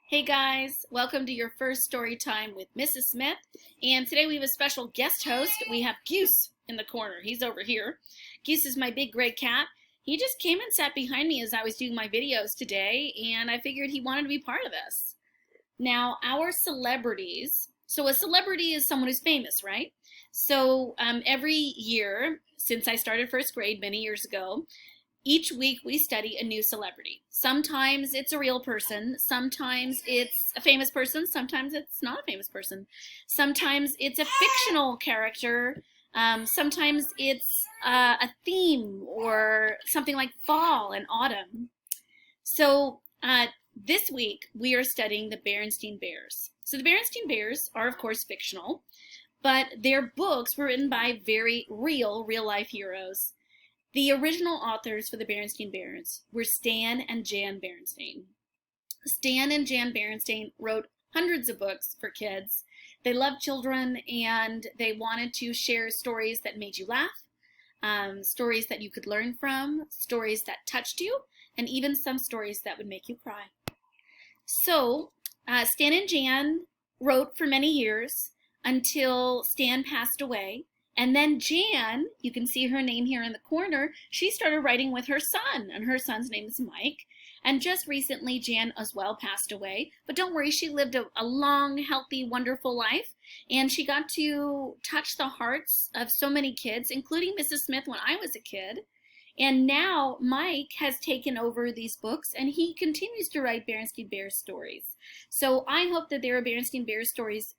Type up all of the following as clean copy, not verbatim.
Hey guys, welcome to your first story time with Mrs. Smith. And today we have a special guest host. We have Goose in the corner. He's over here. Goose is my big gray cat. He just came and sat behind me as I was doing my videos today, and I figured he wanted to be part of this. Now, our celebrities. So a celebrity is someone who's famous, right? So every year, since I started first grade many years ago, each week we study a new celebrity. Sometimes it's a real person, sometimes it's a famous person, sometimes it's not a famous person. Sometimes it's a fictional character, sometimes it's a theme or something like fall and autumn. So this week we are studying the Berenstain Bears. So the Berenstain Bears are of course fictional, but their books were written by very real life heroes. The original authors for the Berenstain Bears were Stan and Jan Berenstain. Stan and Jan Berenstain wrote hundreds of books for kids. They loved children and they wanted to share stories that made you laugh, stories that you could learn from, stories that touched you, and even some stories that would make you cry. So Stan and Jan wrote for many years until Stan passed away. And then Jan, you can see her name here in the corner, she started writing with her son, and her son's name is Mike. And just recently, Jan as well passed away. But don't worry, she lived a long, healthy, wonderful life. And she got to touch the hearts of so many kids, including Mrs. Smith when I was a kid. And now Mike has taken over these books, and he continues to write Berenstain Bears stories. So I hope that there are Berenstain Bears stories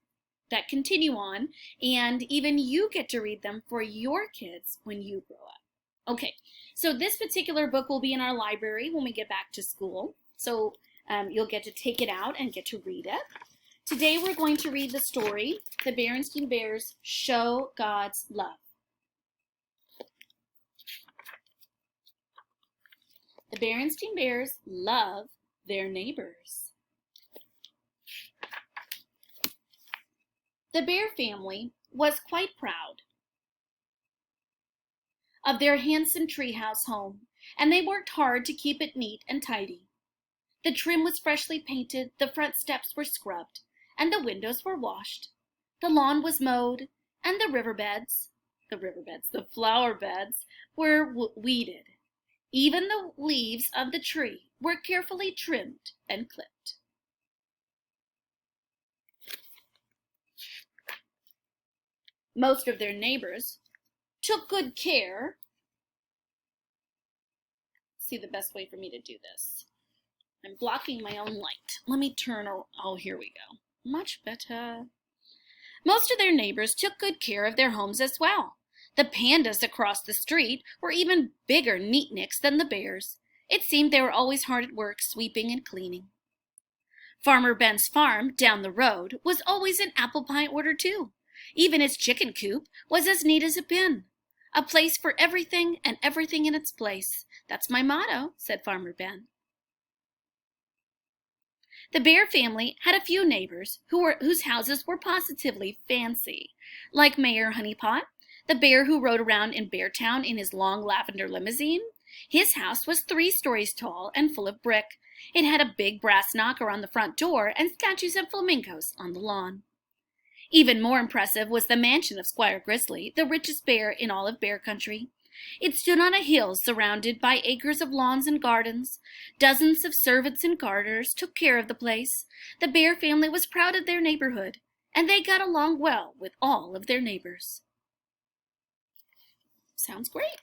that continue on, and even you get to read them for your kids when you grow up. Okay, so this particular book will be in our library when we get back to school, so you'll get to take it out and get to read it. Today we're going to read the story, The Berenstain Bears Show God's Love. The Berenstain Bears love their neighbors. The Bear family was quite proud of their handsome treehouse home, and they worked hard to keep it neat and tidy. The trim was freshly painted, the front steps were scrubbed, and the windows were washed. The lawn was mowed, and the flower beds were weeded. Even the leaves of the tree were carefully trimmed and clipped. Most of their neighbors took good care. See the best way for me to do this. I'm blocking my own light. Let me turn. Oh, here we go. Much better. Most of their neighbors took good care of their homes as well. The pandas across the street were even bigger neatniks than the bears. It seemed they were always hard at work sweeping and cleaning. Farmer Ben's farm down the road was always in apple pie order too. Even its chicken coop was as neat as a pin. A place for everything and everything in its place. That's my motto, said Farmer Ben. The Bear family had a few neighbors whose houses were positively fancy, like Mayor Honeypot, the bear who rode around in Beartown in his long lavender limousine. His house was 3 stories tall and full of brick. It had a big brass knocker on the front door and statues of flamingos on the lawn. Even more impressive was the mansion of Squire Grizzly, the richest bear in all of Bear Country. It stood on a hill surrounded by acres of lawns and gardens. Dozens of servants and gardeners took care of the place. The Bear family was proud of their neighborhood, and they got along well with all of their neighbors. Sounds great.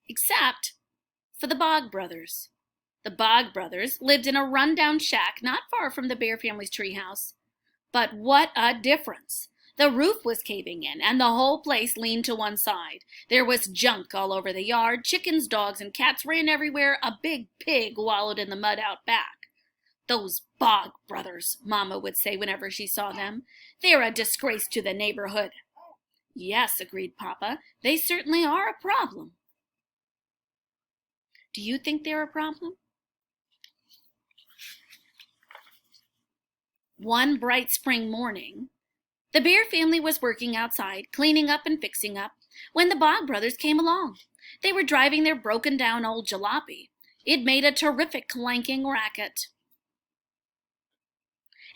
Except for the Bog Brothers. The Bog Brothers lived in a rundown shack not far from the Bear family's treehouse. But what a difference! The roof was caving in, and the whole place leaned to one side. There was junk all over the yard. Chickens, dogs, and cats ran everywhere. A big pig wallowed in the mud out back. Those Bog Brothers, Mama would say whenever she saw them. They're a disgrace to the neighborhood. Yes, agreed Papa. They certainly are a problem. Do you think they're a problem? One bright spring morning, the Bear family was working outside, cleaning up and fixing up, when the Bog Brothers came along. They were driving their broken-down old jalopy. It made a terrific clanking racket.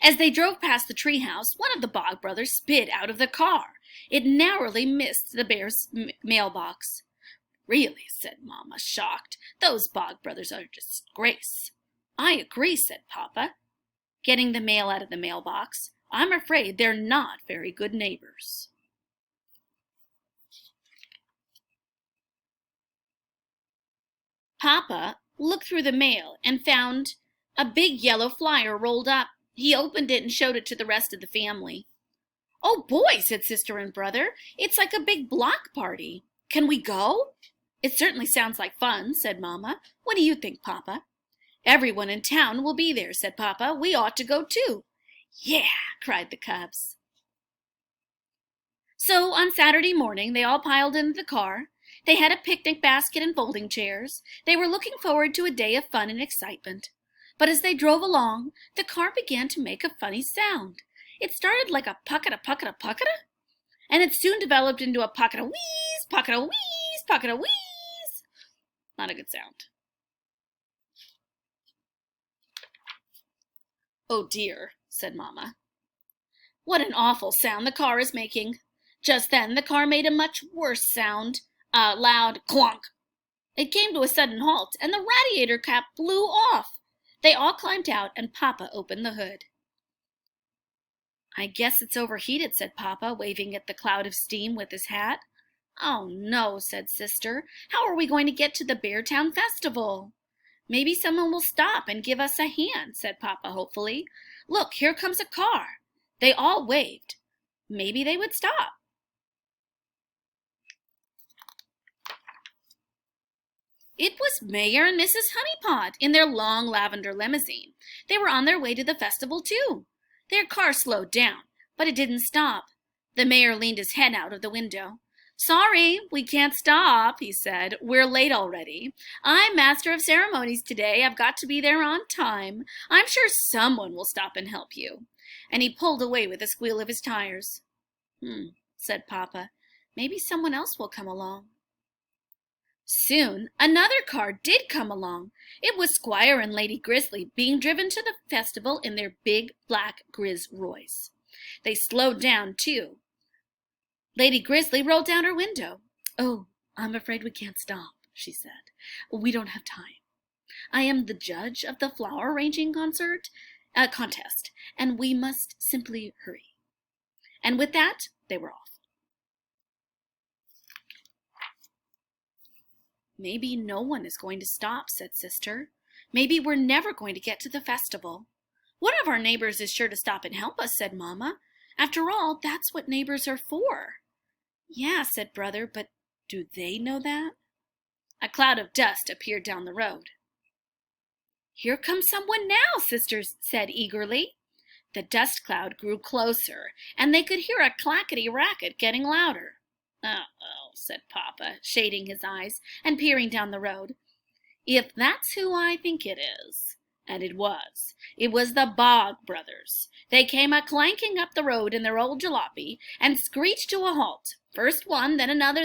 As they drove past the treehouse, one of the Bog brothers sped out of the car. It narrowly missed the bear's mailbox. "Really," said Mama, shocked, "those Bog brothers are a disgrace." "I agree," said Papa, getting the mail out of the mailbox. "I'm afraid they're not very good neighbors." Papa looked through the mail and found a big yellow flyer rolled up. He opened it and showed it to the rest of the family. "Oh boy," said sister and brother, "it's like a big block party. Can we go?" "It certainly sounds like fun," said Mama. "What do you think, Papa?" "Everyone in town will be there," said Papa. "We ought to go too." "Yeah!" cried the cubs. So on Saturday morning, they all piled into the car. They had a picnic basket and folding chairs. They were looking forward to a day of fun and excitement. But as they drove along, the car began to make a funny sound. It started like a puckata, and it soon developed into a pocket-a-wheeze, pocket-a-wheeze, pocket-a-wheeze. Not a good sound. "Oh dear," said Mama. "What an awful sound the car is making." Just then the car made a much worse sound, a loud clunk. It came to a sudden halt, and the radiator cap blew off. They all climbed out, and Papa opened the hood. "I guess it's overheated," said Papa, waving at the cloud of steam with his hat. "Oh no," said Sister. "How are we going to get to the Beartown Festival?" "Maybe someone will stop and give us a hand," said Papa hopefully. "Look, here comes a car." They all waved. Maybe they would stop. It was Mayor and Mrs. Honeypot in their long lavender limousine. They were on their way to the festival, too. Their car slowed down, but it didn't stop. The mayor leaned his head out of the window. "Sorry, we can't stop," he said. "We're late already. I'm master of ceremonies today. I've got to be there on time. I'm sure someone will stop and help you." And he pulled away with a squeal of his tires. Said Papa. "Maybe someone else will come along." Soon another car did come along. It was Squire and Lady Grizzly being driven to the festival in their big black Grizz Roys. They slowed down, too. Lady Grizzly rolled down her window. "Oh, I'm afraid we can't stop," she said. "We don't have time. I am the judge of the flower arranging contest, and we must simply hurry." And with that, they were off. "Maybe no one is going to stop," said Sister. "Maybe we're never going to get to the festival." "One of our neighbors is sure to stop and help us," said Mama. "After all, that's what neighbors are for." "Yeah," said Brother, "but do they know that?" A cloud of dust appeared down the road. "Here comes someone now," Sister said eagerly. The dust cloud grew closer, and they could hear a clackety-racket getting louder. "Uh-oh," said Papa, shading his eyes and peering down the road. "If that's who I think it is." And it was. It was the Bog brothers. They came a-clanking up the road in their old jalopy and screeched to a halt. First one, then another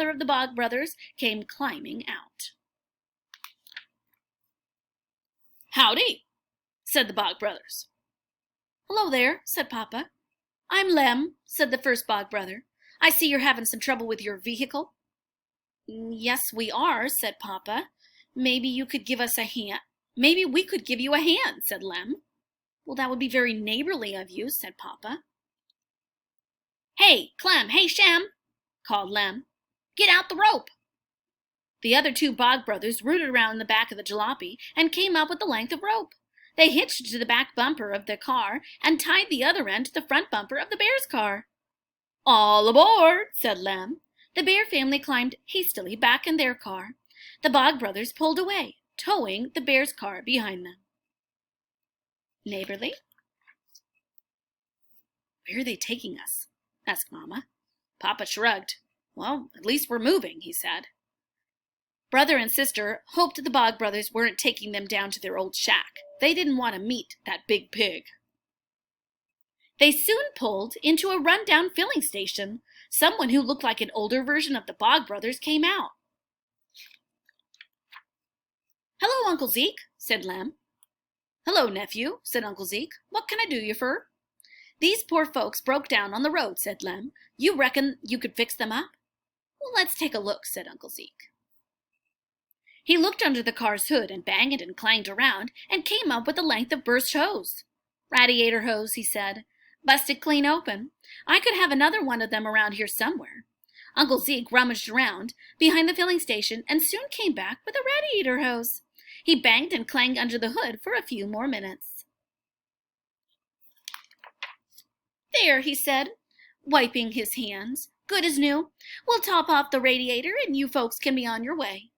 of the Bog brothers came climbing out. "Howdy," said the Bog brothers. "Hello there," said Papa. "I'm Lem," said the first Bog brother. "I see you're having some trouble with your vehicle." "Yes, we are," said Papa. "Maybe you could give us a hand." "Maybe we could give you a hand," said Lem. "Well, that would be very neighborly of you," said Papa. "Hey, Clem! Hey, Shem!" called Lem. "Get out the rope!" The other two Bog brothers rooted around the back of the jalopy and came up with the length of rope. They hitched it to the back bumper of the car and tied the other end to the front bumper of the bear's car. "All aboard," said Lem. The Bear family climbed hastily back in their car. The Bog brothers pulled away, towing the Bear's car behind them. Neighborly? "Where are they taking us?" asked Mama. Papa shrugged. "Well, at least we're moving," he said. Brother and Sister hoped the Bog brothers weren't taking them down to their old shack. They didn't want to meet that big pig. They soon pulled into a run-down filling station. Someone who looked like an older version of the Bog brothers came out. Hello, Uncle Zeke, said Lem. Hello, nephew, said Uncle Zeke. What can I do you for? These poor folks broke down on the road, said Lem. You reckon you could fix them up? Well, let's take a look, said Uncle Zeke. He looked under the car's hood and banged and clanged around and came up with a length of burst hose. Radiator hose, he said. Busted clean open. I could have another one of them around here somewhere. Uncle Zeke rummaged around behind the filling station and soon came back with a radiator hose. He banged and clanged under the hood for a few more minutes. There, he said, wiping his hands. Good as new. We'll top off the radiator and you folks can be on your way.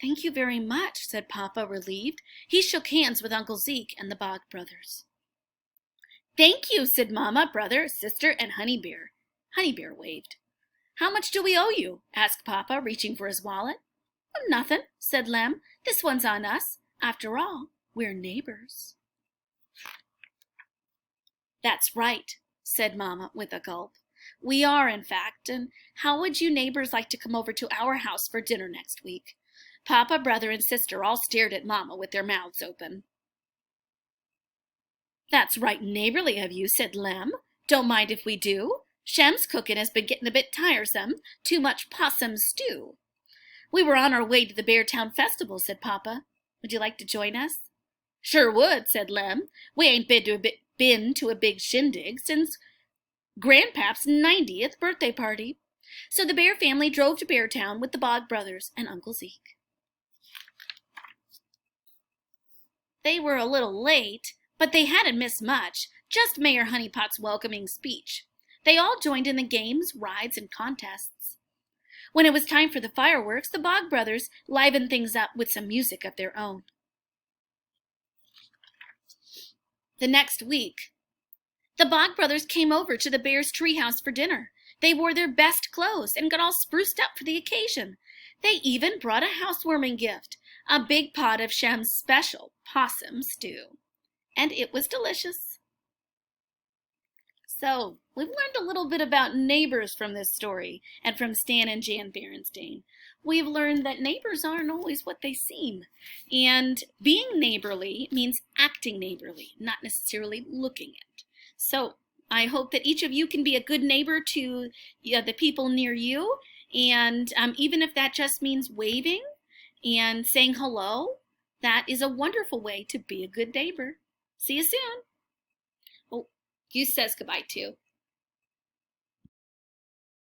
Thank you very much, said Papa, relieved. He shook hands with Uncle Zeke and the Bog brothers. Thank you, said Mama, brother, sister, and Honey Bear. Honey Bear waved. How much do we owe you? Asked Papa, reaching for his wallet. Nothing, said Lem. This one's on us. After all, we're neighbors. That's right, said Mama with a gulp. We are, in fact, and how would you neighbors like to come over to our house for dinner next week? Papa, brother, and sister all stared at Mama with their mouths open. That's right neighborly of you, said Lem. Don't mind if we do. Shem's cooking has been getting a bit tiresome. Too much possum stew. We were on our way to the Beartown Festival, said Papa. Would you like to join us? Sure would, said Lem. We ain't been to a big shindig since Grandpap's 90th birthday party. So the Bear family drove to Beartown with the Bog brothers and Uncle Zeke. They were a little late, but they hadn't missed much, just Mayor Honeypot's welcoming speech. They all joined in the games, rides, and contests. When it was time for the fireworks, the Bog brothers livened things up with some music of their own. The next week, the Bog brothers came over to the Bears' treehouse for dinner. They wore their best clothes and got all spruced up for the occasion. They even brought a housewarming gift, a big pot of Shem's special possum stew. And it was delicious. So, we've learned a little bit about neighbors from this story and from Stan and Jan Berenstain. We've learned that neighbors aren't always what they seem. And being neighborly means acting neighborly, not necessarily looking it. So, I hope that each of you can be a good neighbor to the people near you. And even if that just means waving and saying hello, that is a wonderful way to be a good neighbor. See you soon. Oh, Goose says goodbye too.